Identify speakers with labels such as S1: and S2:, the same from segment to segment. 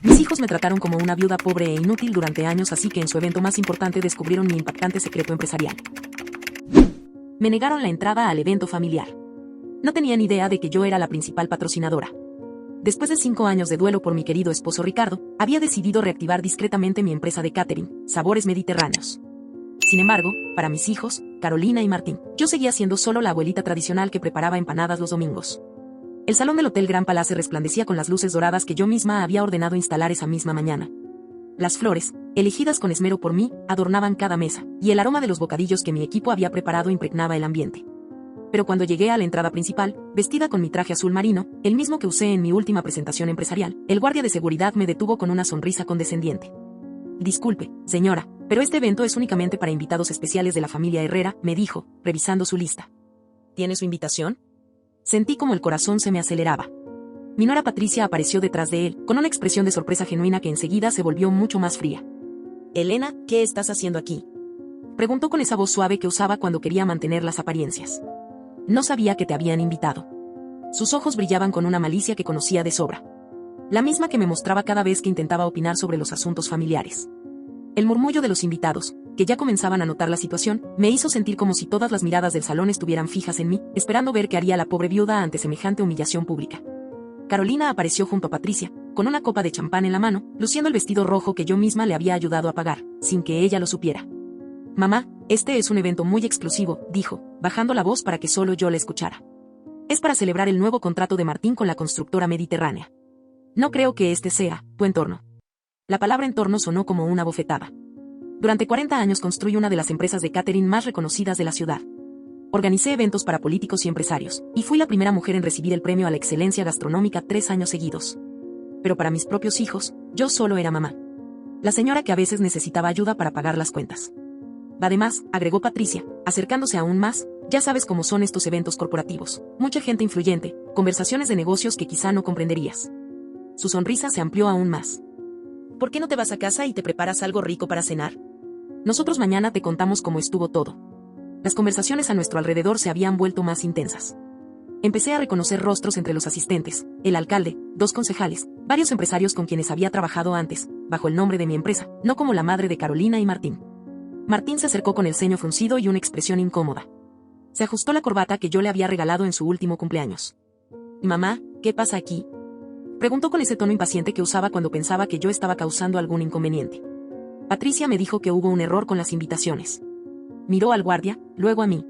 S1: Mis hijos me trataron como una viuda pobre e inútil durante años, así que en su evento más importante descubrieron mi impactante secreto empresarial. Me negaron la entrada al evento familiar. No tenían idea de que yo era la principal patrocinadora. Después de 5 años de duelo por mi querido esposo Ricardo, había decidido reactivar discretamente mi empresa de catering, Sabores Mediterráneos. Sin embargo, para mis hijos, Carolina y Martín, yo seguía siendo solo la abuelita tradicional que preparaba empanadas los domingos. El salón del Hotel Gran Palace resplandecía con las luces doradas que yo misma había ordenado instalar esa misma mañana. Las flores, elegidas con esmero por mí, adornaban cada mesa, y el aroma de los bocadillos que mi equipo había preparado impregnaba el ambiente. Pero cuando llegué a la entrada principal, vestida con mi traje azul marino, el mismo que usé en mi última presentación empresarial, el guardia de seguridad me detuvo con una sonrisa condescendiente. «Disculpe, señora, pero este evento es únicamente para invitados especiales de la familia Herrera», me dijo, revisando su lista. «¿Tiene su invitación?». Sentí como el corazón se me aceleraba. Mi nuera Patricia apareció detrás de él, con una expresión de sorpresa genuina que enseguida se volvió mucho más fría. «Elena, ¿qué estás haciendo aquí?», preguntó con esa voz suave que usaba cuando quería mantener las apariencias. «No sabía que te habían invitado». Sus ojos brillaban con una malicia que conocía de sobra. La misma que me mostraba cada vez que intentaba opinar sobre los asuntos familiares. El murmullo de los invitados, que ya comenzaban a notar la situación, me hizo sentir como si todas las miradas del salón estuvieran fijas en mí, esperando ver qué haría la pobre viuda ante semejante humillación pública. Carolina apareció junto a Patricia, con una copa de champán en la mano, luciendo el vestido rojo que yo misma le había ayudado a pagar, sin que ella lo supiera. «Mamá, este es un evento muy exclusivo», dijo, bajando la voz para que solo yo la escuchara. «Es para celebrar el nuevo contrato de Martín con la constructora mediterránea. No creo que este sea tu entorno». La palabra entorno sonó como una bofetada. Durante 40 años construí una de las empresas de catering más reconocidas de la ciudad. Organicé eventos para políticos y empresarios, y fui la primera mujer en recibir el premio a la excelencia gastronómica 3 años seguidos. Pero para mis propios hijos, yo solo era mamá. La señora que a veces necesitaba ayuda para pagar las cuentas. Además, agregó Patricia, acercándose aún más, ya sabes cómo son estos eventos corporativos, mucha gente influyente, conversaciones de negocios que quizá no comprenderías. Su sonrisa se amplió aún más. «¿Por qué no te vas a casa y te preparas algo rico para cenar? Nosotros mañana te contamos cómo estuvo todo». Las conversaciones a nuestro alrededor se habían vuelto más intensas. Empecé a reconocer rostros entre los asistentes, el alcalde, 2 concejales, varios empresarios con quienes había trabajado antes, bajo el nombre de mi empresa, no como la madre de Carolina y Martín. Martín se acercó con el ceño fruncido y una expresión incómoda. Se ajustó la corbata que yo le había regalado en su último cumpleaños. «Mamá, ¿qué pasa aquí?», preguntó con ese tono impaciente que usaba cuando pensaba que yo estaba causando algún inconveniente. Patricia me dijo que hubo un error con las invitaciones. Miró al guardia, luego a mí.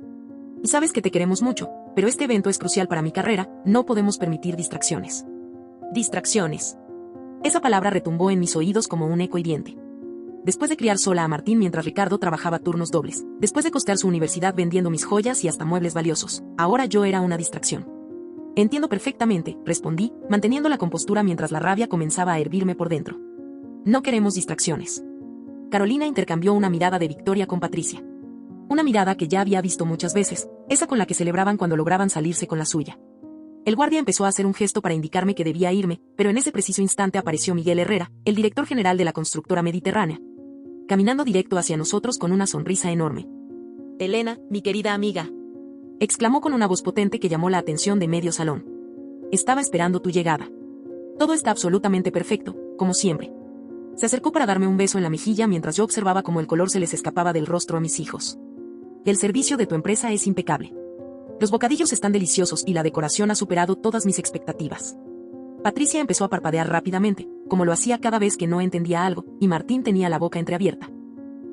S1: «Y sabes que te queremos mucho, pero este evento es crucial para mi carrera, no podemos permitir distracciones». «Distracciones». Esa palabra retumbó en mis oídos como un eco hiriente. Después de criar sola a Martín mientras Ricardo trabajaba turnos dobles, después de costear su universidad vendiendo mis joyas y hasta muebles valiosos, ahora yo era una distracción. «Entiendo perfectamente», respondí, manteniendo la compostura mientras la rabia comenzaba a hervirme por dentro. «No queremos distracciones». Carolina intercambió una mirada de victoria con Patricia. Una mirada que ya había visto muchas veces, esa con la que celebraban cuando lograban salirse con la suya. El guardia empezó a hacer un gesto para indicarme que debía irme, pero en ese preciso instante apareció Miguel Herrera, el director general de la constructora mediterránea, caminando directo hacia nosotros con una sonrisa enorme. «Elena, mi querida amiga», exclamó con una voz potente que llamó la atención de medio salón. «Estaba esperando tu llegada. Todo está absolutamente perfecto, como siempre». Se acercó para darme un beso en la mejilla mientras yo observaba cómo el color se les escapaba del rostro a mis hijos. «El servicio de tu empresa es impecable. Los bocadillos están deliciosos y la decoración ha superado todas mis expectativas». Patricia empezó a parpadear rápidamente, como lo hacía cada vez que no entendía algo, y Martín tenía la boca entreabierta.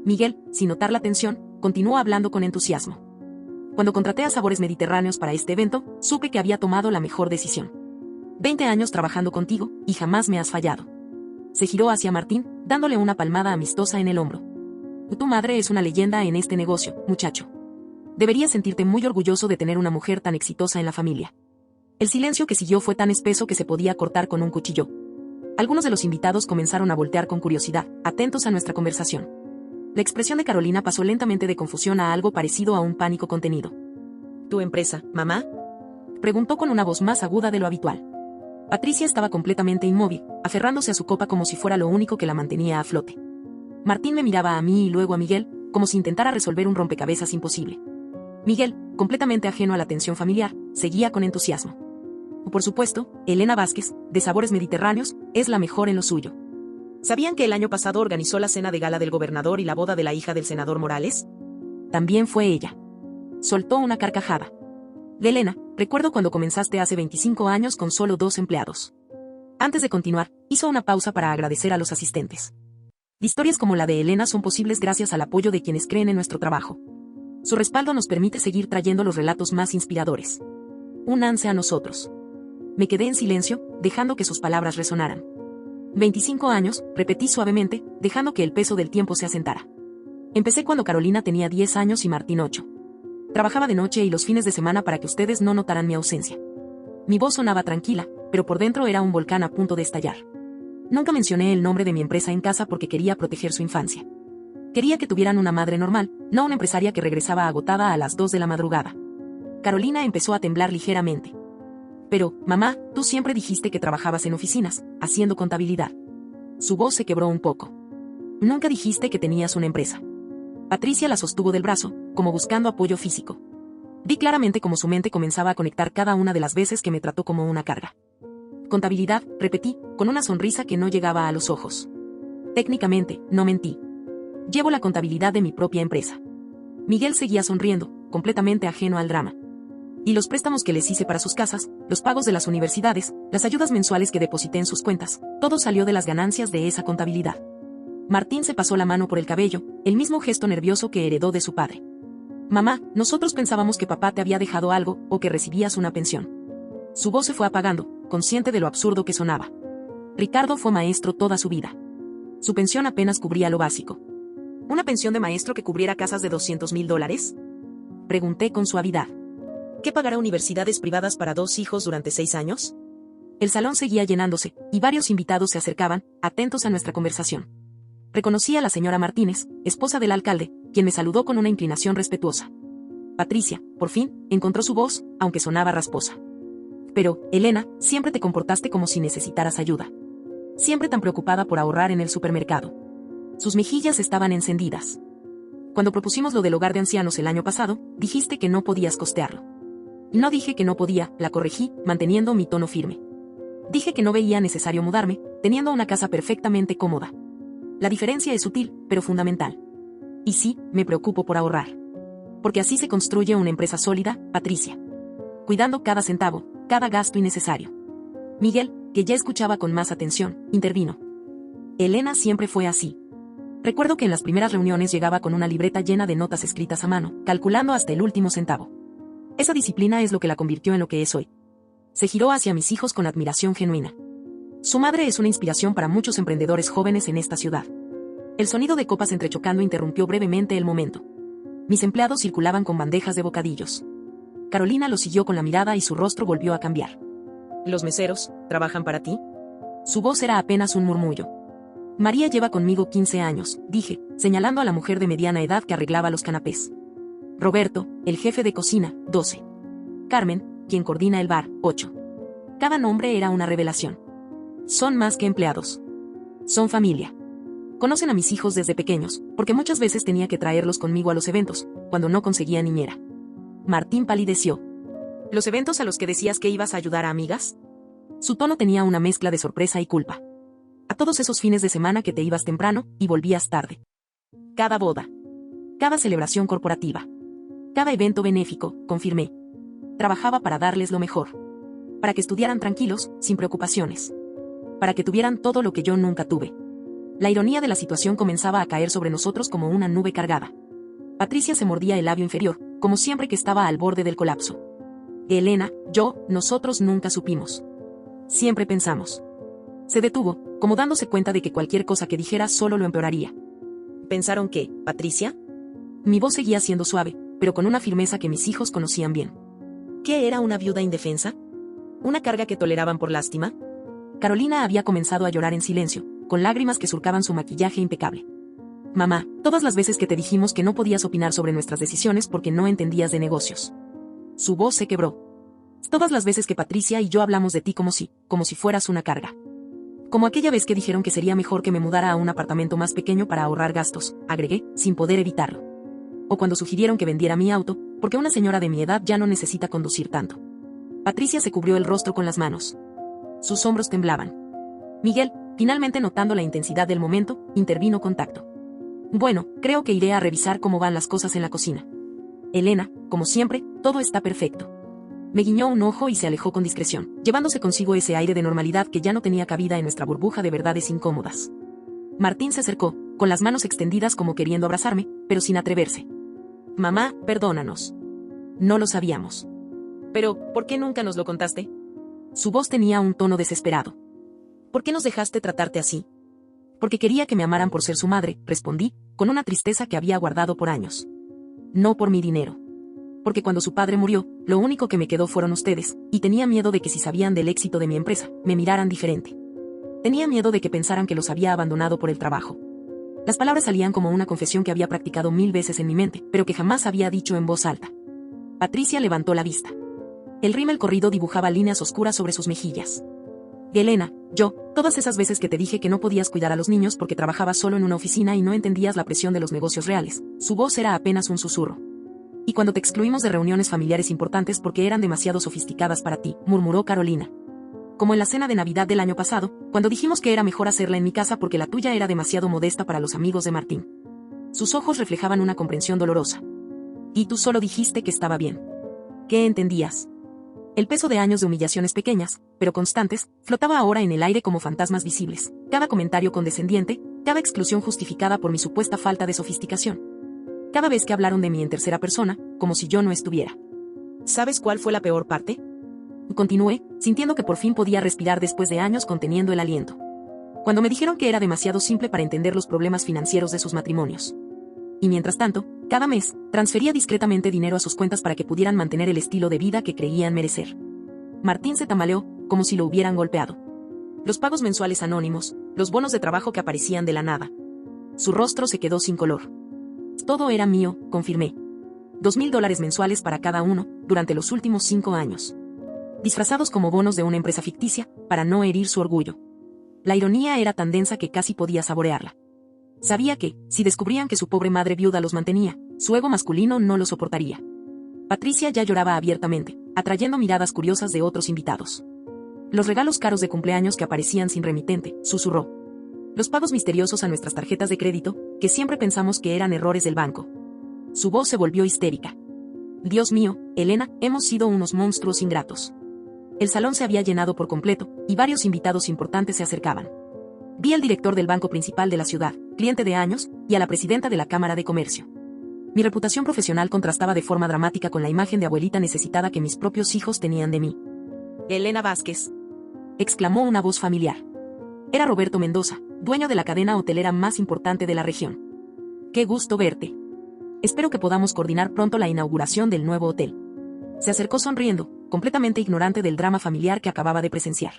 S1: Miguel, sin notar la tensión, continuó hablando con entusiasmo. «Cuando contraté a Sabores Mediterráneos para este evento, supe que había tomado la mejor decisión. 20 años trabajando contigo, y jamás me has fallado». Se giró hacia Martín, dándole una palmada amistosa en el hombro. «Tu madre es una leyenda en este negocio, muchacho. Deberías sentirte muy orgulloso de tener una mujer tan exitosa en la familia». El silencio que siguió fue tan espeso que se podía cortar con un cuchillo. Algunos de los invitados comenzaron a voltear con curiosidad, atentos a nuestra conversación. La expresión de Carolina pasó lentamente de confusión a algo parecido a un pánico contenido. «¿Tu empresa, mamá?», preguntó con una voz más aguda de lo habitual. Patricia estaba completamente inmóvil, aferrándose a su copa como si fuera lo único que la mantenía a flote. Martín me miraba a mí y luego a Miguel, como si intentara resolver un rompecabezas imposible. Miguel, completamente ajeno a la tensión familiar, seguía con entusiasmo. Por supuesto, Elena Vázquez, de Sabores Mediterráneos, es la mejor en lo suyo. ¿Sabían que el año pasado organizó la cena de gala del gobernador y la boda de la hija del senador Morales? También fue ella. Soltó una carcajada. De Elena, recuerdo cuando comenzaste hace 25 años con solo 2 empleados. Antes de continuar, hizo una pausa para agradecer a los asistentes. Historias como la de Elena son posibles gracias al apoyo de quienes creen en nuestro trabajo. Su respaldo nos permite seguir trayendo los relatos más inspiradores. Únanse a nosotros. Me quedé en silencio, dejando que sus palabras resonaran. 25 años, repetí suavemente, dejando que el peso del tiempo se asentara. Empecé cuando Carolina tenía 10 años y Martín 8. Trabajaba de noche y los fines de semana para que ustedes no notaran mi ausencia. Mi voz sonaba tranquila, pero por dentro era un volcán a punto de estallar. Nunca mencioné el nombre de mi empresa en casa porque quería proteger su infancia. Quería que tuvieran una madre normal, no una empresaria que regresaba agotada a las 2 de la madrugada. Carolina empezó a temblar ligeramente. Pero, mamá, tú siempre dijiste que trabajabas en oficinas, haciendo contabilidad. Su voz se quebró un poco. Nunca dijiste que tenías una empresa. Patricia la sostuvo del brazo, como buscando apoyo físico. Vi claramente cómo su mente comenzaba a conectar cada una de las veces que me trató como una carga. Contabilidad, repetí, con una sonrisa que no llegaba a los ojos. Técnicamente, no mentí. Llevo la contabilidad de mi propia empresa. Miguel seguía sonriendo, completamente ajeno al drama. Y los préstamos que les hice para sus casas, los pagos de las universidades, las ayudas mensuales que deposité en sus cuentas, todo salió de las ganancias de esa contabilidad. Martín se pasó la mano por el cabello, el mismo gesto nervioso que heredó de su padre. Mamá, nosotros pensábamos que papá te había dejado algo, o que recibías una pensión. Su voz se fue apagando, consciente de lo absurdo que sonaba. Ricardo fue maestro toda su vida. Su pensión apenas cubría lo básico. ¿Una pensión de maestro que cubriera casas de $200,000? Pregunté con suavidad. ¿Qué pagará universidades privadas para 2 hijos durante 6 años? El salón seguía llenándose, y varios invitados se acercaban, atentos a nuestra conversación. Reconocí a la señora Martínez, esposa del alcalde, quien me saludó con una inclinación respetuosa. Patricia, por fin, encontró su voz, aunque sonaba rasposa. Pero, Elena, siempre te comportaste como si necesitaras ayuda. Siempre tan preocupada por ahorrar en el supermercado. Sus mejillas estaban encendidas. Cuando propusimos lo del hogar de ancianos el año pasado, dijiste que no podías costearlo. No dije que no podía, la corregí, manteniendo mi tono firme. Dije que no veía necesario mudarme, teniendo una casa perfectamente cómoda. La diferencia es sutil, pero fundamental. Y sí, me preocupo por ahorrar. Porque así se construye una empresa sólida, Patricia. Cuidando cada centavo, cada gasto innecesario. Miguel, que ya escuchaba con más atención, intervino. Elena siempre fue así. Recuerdo que en las primeras reuniones llegaba con una libreta llena de notas escritas a mano, calculando hasta el último centavo. Esa disciplina es lo que la convirtió en lo que es hoy. Se giró hacia mis hijos con admiración genuina. Su madre es una inspiración para muchos emprendedores jóvenes en esta ciudad. El sonido de copas entrechocando interrumpió brevemente el momento. Mis empleados circulaban con bandejas de bocadillos. Carolina lo siguió con la mirada y su rostro volvió a cambiar. ¿Los meseros trabajan para ti? Su voz era apenas un murmullo. María lleva conmigo 15 años, dije, señalando a la mujer de mediana edad que arreglaba los canapés. Roberto, el jefe de cocina, 12. Carmen, quien coordina el bar, 8. Cada nombre era una revelación. Son más que empleados. Son familia. Conocen a mis hijos desde pequeños, porque muchas veces tenía que traerlos conmigo a los eventos, cuando no conseguía niñera. Martín palideció. ¿Los eventos a los que decías que ibas a ayudar a amigas? Su tono tenía una mezcla de sorpresa y culpa. A todos esos fines de semana que te ibas temprano y volvías tarde. Cada boda. Cada celebración corporativa. Cada evento benéfico, confirmé. Trabajaba para darles lo mejor. Para que estudiaran tranquilos, sin preocupaciones. Para que tuvieran todo lo que yo nunca tuve. La ironía de la situación comenzaba a caer sobre nosotros como una nube cargada. Patricia se mordía el labio inferior, como siempre que estaba al borde del colapso. Elena, nosotros nunca supimos. Siempre pensamos. Se detuvo, como dándose cuenta de que cualquier cosa que dijera solo lo empeoraría. ¿Pensaron qué, Patricia? Mi voz seguía siendo suave, pero con una firmeza que mis hijos conocían bien. ¿Qué era una viuda indefensa? ¿Una carga que toleraban por lástima? Carolina había comenzado a llorar en silencio, con lágrimas que surcaban su maquillaje impecable. Mamá, todas las veces que te dijimos que no podías opinar sobre nuestras decisiones porque no entendías de negocios. Su voz se quebró. Todas las veces que Patricia y yo hablamos de ti como si fueras una carga. Como aquella vez que dijeron que sería mejor que me mudara a un apartamento más pequeño para ahorrar gastos, agregué, sin poder evitarlo. O cuando sugirieron que vendiera mi auto, porque una señora de mi edad ya no necesita conducir tanto. Patricia se cubrió el rostro con las manos. Sus hombros temblaban. Miguel, Finalmente, notando la intensidad del momento, intervino con tacto. Bueno, creo que iré a revisar cómo van las cosas en la cocina. Elena, como siempre, todo está perfecto. Me guiñó un ojo y se alejó con discreción, llevándose consigo ese aire de normalidad que ya no tenía cabida en nuestra burbuja de verdades incómodas. Martín se acercó, con las manos extendidas como queriendo abrazarme, pero sin atreverse. Mamá, perdónanos. No lo sabíamos. Pero, ¿por qué nunca nos lo contaste? Su voz tenía un tono desesperado. ¿Por qué nos dejaste tratarte así? Porque quería que me amaran por ser su madre, respondí, con una tristeza que había guardado por años. No por mi dinero. Porque cuando su padre murió, lo único que me quedó fueron ustedes, y tenía miedo de que si sabían del éxito de mi empresa, me miraran diferente. Tenía miedo de que pensaran que los había abandonado por el trabajo. Las palabras salían como una confesión que había practicado 1000 veces en mi mente, pero que jamás había dicho en voz alta. Patricia levantó la vista. El rímel corrido dibujaba líneas oscuras sobre sus mejillas. Elena, todas esas veces que te dije que no podías cuidar a los niños porque trabajabas solo en una oficina y no entendías la presión de los negocios reales. Su voz era apenas un susurro. Y cuando te excluimos de reuniones familiares importantes porque eran demasiado sofisticadas para ti, murmuró Carolina. Como en la cena de Navidad del año pasado, cuando dijimos que era mejor hacerla en mi casa porque la tuya era demasiado modesta para los amigos de Martín. Sus ojos reflejaban una comprensión dolorosa. Y tú solo dijiste que estaba bien. ¿Qué entendías? El peso de años de humillaciones pequeñas, pero constantes, flotaba ahora en el aire como fantasmas visibles. Cada comentario condescendiente, cada exclusión justificada por mi supuesta falta de sofisticación. Cada vez que hablaron de mí en tercera persona, como si yo no estuviera. ¿Sabes cuál fue la peor parte? Continué, sintiendo que por fin podía respirar después de años conteniendo el aliento. Cuando me dijeron que era demasiado simple para entender los problemas financieros de sus matrimonios. Y mientras tanto, cada mes, transfería discretamente dinero a sus cuentas para que pudieran mantener el estilo de vida que creían merecer. Martín se tambaleó, como si lo hubieran golpeado. Los pagos mensuales anónimos, los bonos de trabajo que aparecían de la nada. Su rostro se quedó sin color. Todo era mío, confirmé. $2000 mensuales para cada uno, durante los últimos 5 años. Disfrazados como bonos de una empresa ficticia, para no herir su orgullo. La ironía era tan densa que casi podía saborearla. Sabía que, si descubrían que su pobre madre viuda los mantenía, su ego masculino no lo soportaría. Patricia ya lloraba abiertamente, atrayendo miradas curiosas de otros invitados. Los regalos caros de cumpleaños que aparecían sin remitente, susurró. Los pagos misteriosos a nuestras tarjetas de crédito, que siempre pensamos que eran errores del banco. Su voz se volvió histérica. Dios mío, Elena, hemos sido unos monstruos ingratos. El salón se había llenado por completo, y varios invitados importantes se acercaban. Vi al director del banco principal de la ciudad, cliente de años, y a la presidenta de la Cámara de Comercio. Mi reputación profesional contrastaba de forma dramática con la imagen de abuelita necesitada que mis propios hijos tenían de mí. Elena Vázquez, exclamó una voz familiar. Era Roberto Mendoza, dueño de la cadena hotelera más importante de la región. Qué gusto verte. Espero que podamos coordinar pronto la inauguración del nuevo hotel. Se acercó sonriendo, completamente ignorante del drama familiar que acababa de presenciar.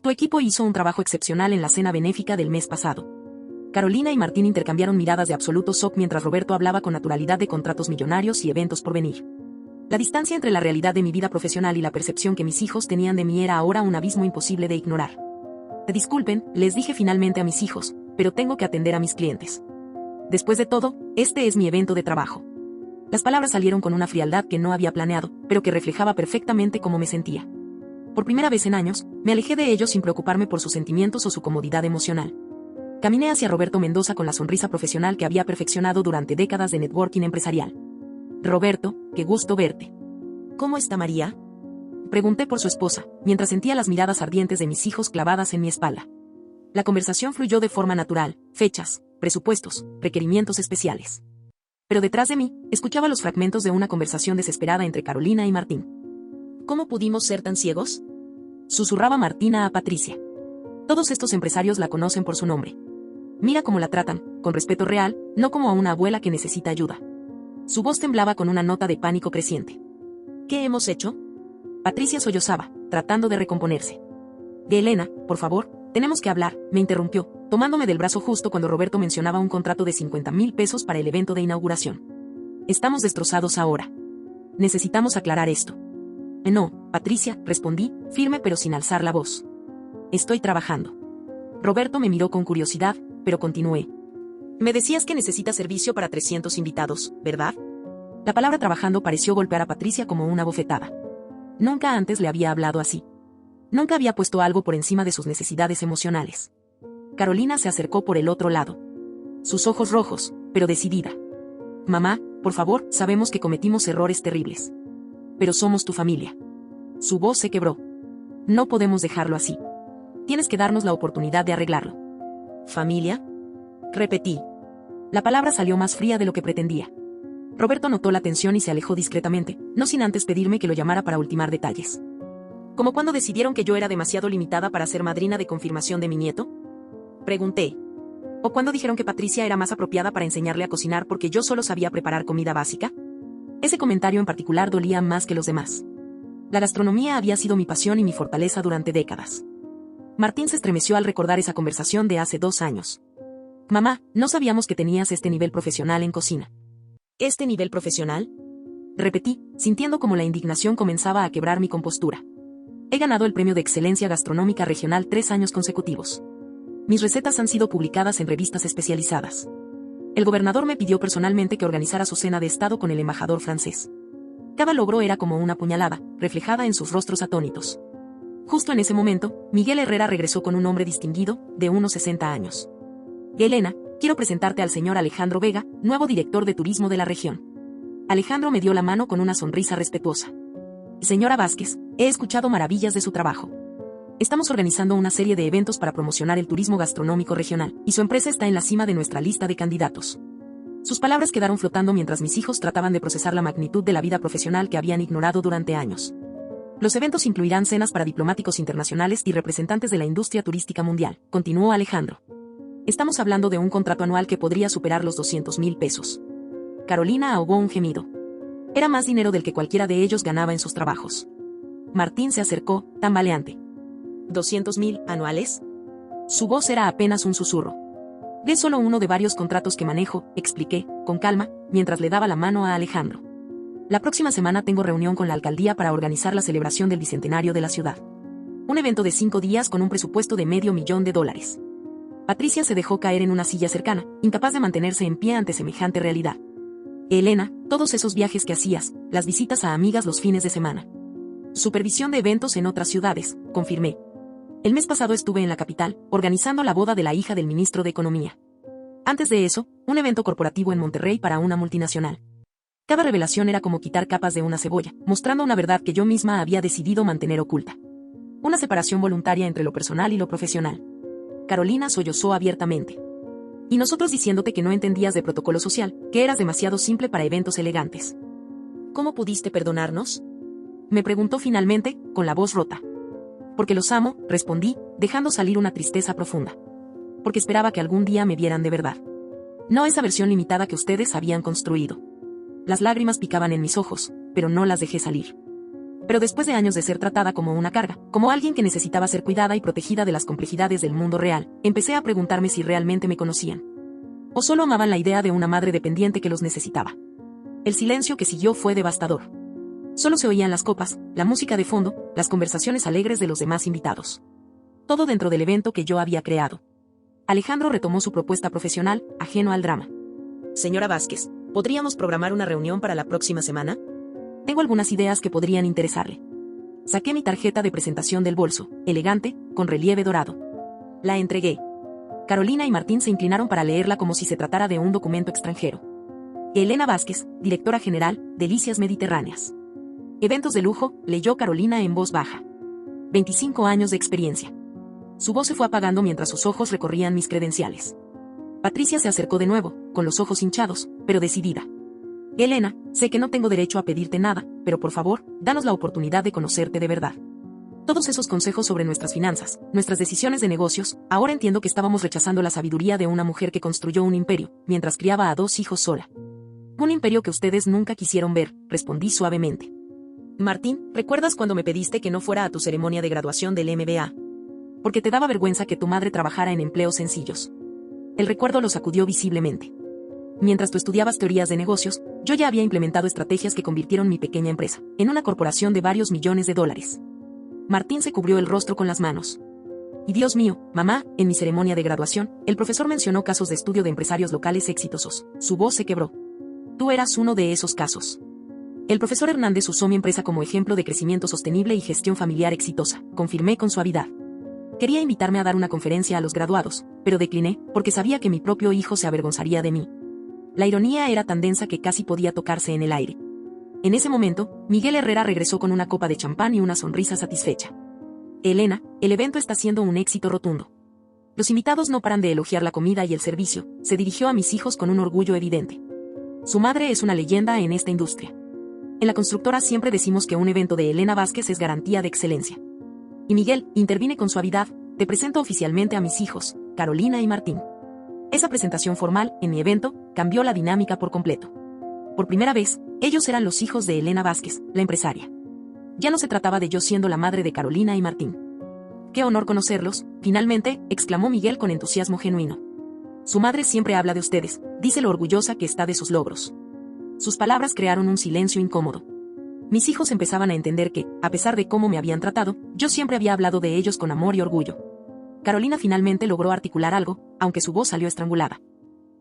S1: Tu equipo hizo un trabajo excepcional en la cena benéfica del mes pasado. Carolina y Martín intercambiaron miradas de absoluto shock mientras Roberto hablaba con naturalidad de contratos millonarios y eventos por venir. La distancia entre la realidad de mi vida profesional y la percepción que mis hijos tenían de mí era ahora un abismo imposible de ignorar. Disculpen, les dije finalmente a mis hijos, pero tengo que atender a mis clientes. Después de todo, este es mi evento de trabajo. Las palabras salieron con una frialdad que no había planeado, pero que reflejaba perfectamente cómo me sentía. Por primera vez en años, me alejé de ellos sin preocuparme por sus sentimientos o su comodidad emocional. Caminé hacia Roberto Mendoza con la sonrisa profesional que había perfeccionado durante décadas de networking empresarial. Roberto, qué gusto verte. ¿Cómo está María? Pregunté por su esposa, mientras sentía las miradas ardientes de mis hijos clavadas en mi espalda. La conversación fluyó de forma natural, fechas, presupuestos, requerimientos especiales. Pero detrás de mí, escuchaba los fragmentos de una conversación desesperada entre Carolina y Martín. ¿Cómo pudimos ser tan ciegos? Susurraba Martina a Patricia. Todos estos empresarios la conocen por su nombre. Mira cómo la tratan, con respeto real, no como a una abuela que necesita ayuda. Su voz temblaba con una nota de pánico creciente. ¿Qué hemos hecho? Patricia sollozaba, tratando de recomponerse. De Elena, por favor, tenemos que hablar, me interrumpió, tomándome del brazo justo cuando Roberto mencionaba un contrato de 50,000 pesos para el evento de inauguración. Estamos destrozados ahora. Necesitamos aclarar esto. No, Patricia, respondí, firme pero sin alzar la voz. Estoy trabajando. Roberto me miró con curiosidad, pero continué. Me decías que necesitas servicio para 300 invitados, ¿verdad? La palabra trabajando pareció golpear a Patricia como una bofetada. Nunca antes le había hablado así. Nunca había puesto algo por encima de sus necesidades emocionales. Carolina se acercó por el otro lado. Sus ojos rojos, pero decidida. Mamá, por favor, sabemos que cometimos errores terribles. Pero somos tu familia. Su voz se quebró. No podemos dejarlo así. Tienes que darnos la oportunidad de arreglarlo. ¿Familia? Repetí. La palabra salió más fría de lo que pretendía. Roberto notó la tensión y se alejó discretamente, no sin antes pedirme que lo llamara para ultimar detalles. ¿Como cuando decidieron que yo era demasiado limitada para ser madrina de confirmación de mi nieto? Pregunté. ¿O cuando dijeron que Patricia era más apropiada para enseñarle a cocinar porque yo solo sabía preparar comida básica? Ese comentario en particular dolía más que los demás. La gastronomía había sido mi pasión y mi fortaleza durante décadas. Martín se estremeció al recordar esa conversación de hace 2 años. Mamá, no sabíamos que tenías este nivel profesional en cocina. ¿Este nivel profesional? Repetí, sintiendo como la indignación comenzaba a quebrar mi compostura. He ganado el premio de excelencia gastronómica regional 3 años consecutivos. Mis recetas han sido publicadas en revistas especializadas. El gobernador me pidió personalmente que organizara su cena de estado con el embajador francés. Cada logro era como una puñalada, reflejada en sus rostros atónitos. Justo en ese momento, Miguel Herrera regresó con un hombre distinguido, de unos 60 años. Elena, quiero presentarte al señor Alejandro Vega, nuevo director de turismo de la región. Alejandro me dio la mano con una sonrisa respetuosa. Señora Vázquez, he escuchado maravillas de su trabajo. Estamos organizando una serie de eventos para promocionar el turismo gastronómico regional, y su empresa está en la cima de nuestra lista de candidatos. Sus palabras quedaron flotando mientras mis hijos trataban de procesar la magnitud de la vida profesional que habían ignorado durante años. Los eventos incluirán cenas para diplomáticos internacionales y representantes de la industria turística mundial, continuó Alejandro. Estamos hablando de un contrato anual que podría superar los 200,000 pesos. Carolina ahogó un gemido. Era más dinero del que cualquiera de ellos ganaba en sus trabajos. Martín se acercó, tambaleante. ¿200,000 anuales? Su voz era apenas un susurro. Es solo uno de varios contratos que manejo, expliqué, con calma, mientras le daba la mano a Alejandro. La próxima semana tengo reunión con la alcaldía para organizar la celebración del bicentenario de la ciudad. Un evento de 5 días con un presupuesto de $500,000. Patricia se dejó caer en una silla cercana, incapaz de mantenerse en pie ante semejante realidad. Elena, todos esos viajes que hacías, las visitas a amigas los fines de semana. Supervisión de eventos en otras ciudades, confirmé. El mes pasado estuve en la capital, organizando la boda de la hija del ministro de Economía. Antes de eso, un evento corporativo en Monterrey para una multinacional. Cada revelación era como quitar capas de una cebolla, mostrando una verdad que yo misma había decidido mantener oculta. Una separación voluntaria entre lo personal y lo profesional. Carolina sollozó abiertamente. Y nosotros diciéndote que no entendías de protocolo social, que eras demasiado simple para eventos elegantes. ¿Cómo pudiste perdonarnos? Me preguntó finalmente, con la voz rota. Porque los amo, respondí, dejando salir una tristeza profunda. Porque esperaba que algún día me vieran de verdad. No esa versión limitada que ustedes habían construido. Las lágrimas picaban en mis ojos, pero no las dejé salir. Pero después de años de ser tratada como una carga, como alguien que necesitaba ser cuidada y protegida de las complejidades del mundo real, empecé a preguntarme si realmente me conocían. O solo amaban la idea de una madre dependiente que los necesitaba. El silencio que siguió fue devastador. Solo se oían las copas, la música de fondo, las conversaciones alegres de los demás invitados. Todo dentro del evento que yo había creado. Alejandro retomó su propuesta profesional, ajeno al drama. Señora Vázquez, ¿podríamos programar una reunión para la próxima semana? Tengo algunas ideas que podrían interesarle. Saqué mi tarjeta de presentación del bolso, elegante, con relieve dorado. La entregué. Carolina y Martín se inclinaron para leerla como si se tratara de un documento extranjero. Elena Vázquez, directora general, Delicias Mediterráneas. Eventos de lujo, leyó Carolina en voz baja. 25 años de experiencia. Su voz se fue apagando mientras sus ojos recorrían mis credenciales. Patricia se acercó de nuevo, con los ojos hinchados, pero decidida. Elena, sé que no tengo derecho a pedirte nada, pero por favor, danos la oportunidad de conocerte de verdad. Todos esos consejos sobre nuestras finanzas, nuestras decisiones de negocios, ahora entiendo que estábamos rechazando la sabiduría de una mujer que construyó un imperio, mientras criaba a 2 hijos sola. Un imperio que ustedes nunca quisieron ver, respondí suavemente. Martín, ¿recuerdas cuando me pediste que no fuera a tu ceremonia de graduación del MBA? Porque te daba vergüenza que tu madre trabajara en empleos sencillos. El recuerdo lo sacudió visiblemente. Mientras tú estudiabas teorías de negocios, yo ya había implementado estrategias que convirtieron mi pequeña empresa en una corporación de varios millones de dólares. Martín se cubrió el rostro con las manos. Y Dios mío, mamá, en mi ceremonia de graduación, el profesor mencionó casos de estudio de empresarios locales exitosos. Su voz se quebró. Tú eras uno de esos casos. El profesor Hernández usó mi empresa como ejemplo de crecimiento sostenible y gestión familiar exitosa, confirmé con suavidad. Quería invitarme a dar una conferencia a los graduados, pero decliné, porque sabía que mi propio hijo se avergonzaría de mí. La ironía era tan densa que casi podía tocarse en el aire. En ese momento, Miguel Herrera regresó con una copa de champán y una sonrisa satisfecha. Elena, el evento está siendo un éxito rotundo. Los invitados no paran de elogiar la comida y el servicio, se dirigió a mis hijos con un orgullo evidente. Su madre es una leyenda en esta industria. En la constructora siempre decimos que un evento de Elena Vázquez es garantía de excelencia. Y Miguel, intervine con suavidad, te presento oficialmente a mis hijos, Carolina y Martín. Esa presentación formal, en mi evento, cambió la dinámica por completo. Por primera vez, ellos eran los hijos de Elena Vázquez, la empresaria. Ya no se trataba de yo siendo la madre de Carolina y Martín. ¡Qué honor conocerlos!, finalmente, exclamó Miguel con entusiasmo genuino. Su madre siempre habla de ustedes, dice lo orgullosa que está de sus logros. Sus palabras crearon un silencio incómodo. Mis hijos empezaban a entender que, a pesar de cómo me habían tratado, yo siempre había hablado de ellos con amor y orgullo. Carolina finalmente logró articular algo, aunque su voz salió estrangulada.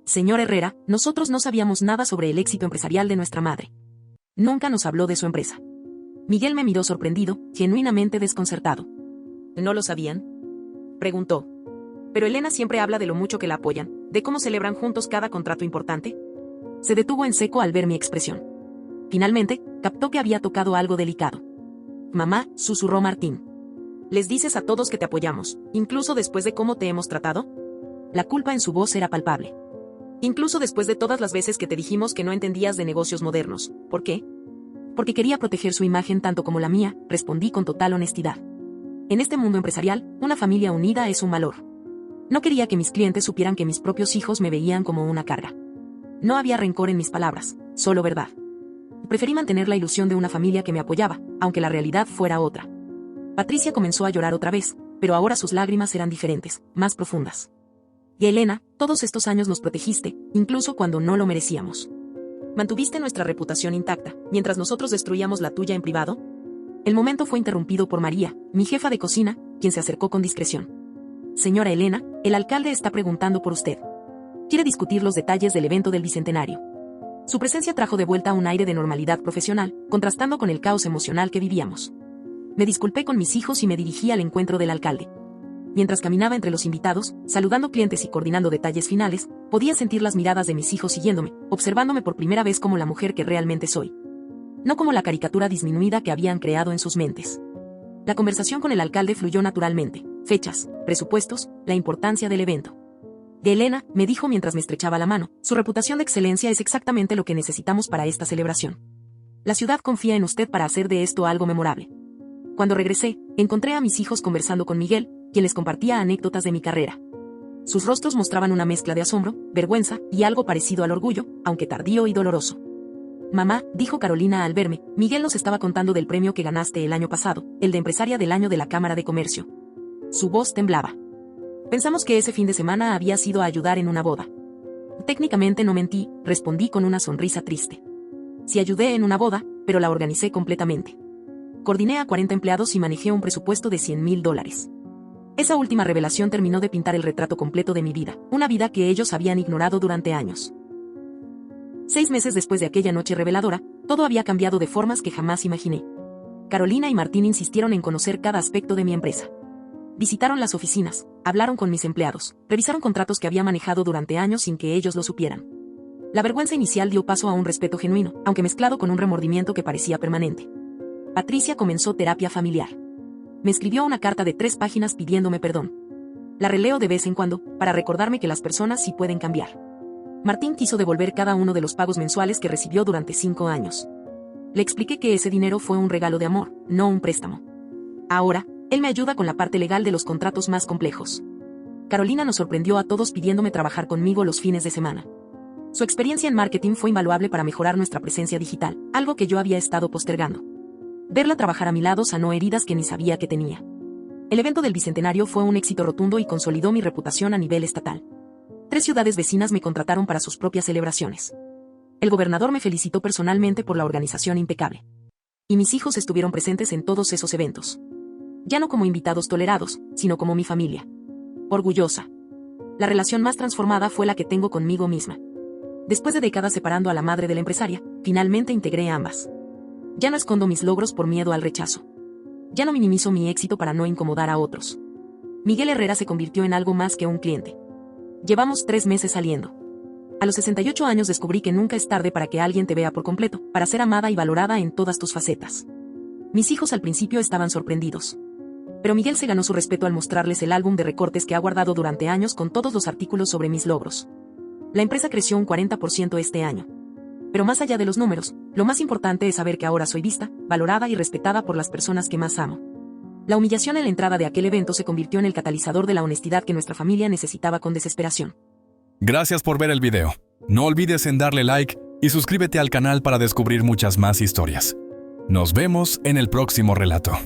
S1: Señor Herrera, nosotros no sabíamos nada sobre el éxito empresarial de nuestra madre. Nunca nos habló de su empresa. Miguel me miró sorprendido, genuinamente desconcertado. ¿No lo sabían?, preguntó. Pero Elena siempre habla de lo mucho que la apoyan, de cómo celebran juntos cada contrato importante. Se detuvo en seco al ver mi expresión. Finalmente, captó que había tocado algo delicado. Mamá, susurró Martín. ¿Les dices a todos que te apoyamos, incluso después de cómo te hemos tratado? La culpa en su voz era palpable. Incluso después de todas las veces que te dijimos que no entendías de negocios modernos. ¿Por qué? Porque quería proteger su imagen tanto como la mía, respondí con total honestidad. En este mundo empresarial, una familia unida es un valor. No quería que mis clientes supieran que mis propios hijos me veían como una carga. No había rencor en mis palabras, solo verdad. Preferí mantener la ilusión de una familia que me apoyaba, aunque la realidad fuera otra. Patricia comenzó a llorar otra vez, pero ahora sus lágrimas eran diferentes, más profundas. Y Elena, todos estos años nos protegiste, incluso cuando no lo merecíamos. ¿Mantuviste nuestra reputación intacta, mientras nosotros destruíamos la tuya en privado? El momento fue interrumpido por María, mi jefa de cocina, quien se acercó con discreción. Señora Elena, el alcalde está preguntando por usted. Quiere discutir los detalles del evento del Bicentenario. Su presencia trajo de vuelta un aire de normalidad profesional, contrastando con el caos emocional que vivíamos. Me disculpé con mis hijos y me dirigí al encuentro del alcalde. Mientras caminaba entre los invitados, saludando clientes y coordinando detalles finales, podía sentir las miradas de mis hijos siguiéndome, observándome por primera vez como la mujer que realmente soy. No como la caricatura disminuida que habían creado en sus mentes. La conversación con el alcalde fluyó naturalmente. Fechas, presupuestos, la importancia del evento. De Elena, me dijo mientras me estrechaba la mano, su reputación de excelencia es exactamente lo que necesitamos para esta celebración. La ciudad confía en usted para hacer de esto algo memorable. Cuando regresé, encontré a mis hijos conversando con Miguel, quien les compartía anécdotas de mi carrera. Sus rostros mostraban una mezcla de asombro, vergüenza y algo parecido al orgullo, aunque tardío y doloroso. Mamá, dijo Carolina al verme, Miguel nos estaba contando del premio que ganaste el año pasado, el de empresaria del año de la Cámara de Comercio. Su voz temblaba. Pensamos que ese fin de semana había sido a ayudar en una boda. Técnicamente no mentí, respondí con una sonrisa triste. Sí ayudé en una boda, pero la organicé completamente. Coordiné a 40 empleados y manejé un presupuesto de $100,000. Esa última revelación terminó de pintar el retrato completo de mi vida, una vida que ellos habían ignorado durante años. 6 meses después de aquella noche reveladora, todo había cambiado de formas que jamás imaginé. Carolina y Martín insistieron en conocer cada aspecto de mi empresa. Visitaron las oficinas, hablaron con mis empleados, revisaron contratos que había manejado durante años sin que ellos lo supieran. La vergüenza inicial dio paso a un respeto genuino, aunque mezclado con un remordimiento que parecía permanente. Patricia comenzó terapia familiar. Me escribió una carta de 3 páginas pidiéndome perdón. La releo de vez en cuando, para recordarme que las personas sí pueden cambiar. Martín quiso devolver cada uno de los pagos mensuales que recibió durante 5 años. Le expliqué que ese dinero fue un regalo de amor, no un préstamo. Ahora, él me ayuda con la parte legal de los contratos más complejos. Carolina nos sorprendió a todos pidiéndome trabajar conmigo los fines de semana. Su experiencia en marketing fue invaluable para mejorar nuestra presencia digital, algo que yo había estado postergando. Verla trabajar a mi lado sanó heridas que ni sabía que tenía. El evento del Bicentenario fue un éxito rotundo y consolidó mi reputación a nivel estatal. 3 ciudades vecinas me contrataron para sus propias celebraciones. El gobernador me felicitó personalmente por la organización impecable. Y mis hijos estuvieron presentes en todos esos eventos. Ya no como invitados tolerados, sino como mi familia. Orgullosa. La relación más transformada fue la que tengo conmigo misma. Después de décadas separando a la madre de la empresaria, finalmente integré a ambas. Ya no escondo mis logros por miedo al rechazo. Ya no minimizo mi éxito para no incomodar a otros. Miguel Herrera se convirtió en algo más que un cliente. Llevamos 3 meses saliendo. A los 68 años descubrí que nunca es tarde para que alguien te vea por completo, para ser amada y valorada en todas tus facetas. Mis hijos al principio estaban sorprendidos. Pero Miguel se ganó su respeto al mostrarles el álbum de recortes que ha guardado durante años con todos los artículos sobre mis logros. La empresa creció un 40% este año. Pero más allá de los números, lo más importante es saber que ahora soy vista, valorada y respetada por las personas que más amo. La humillación en la entrada de aquel evento se convirtió en el catalizador de la honestidad que nuestra familia necesitaba con desesperación.
S2: Gracias por ver el video. No olvides en darle like y suscríbete al canal para descubrir muchas más historias. Nos vemos en el próximo relato.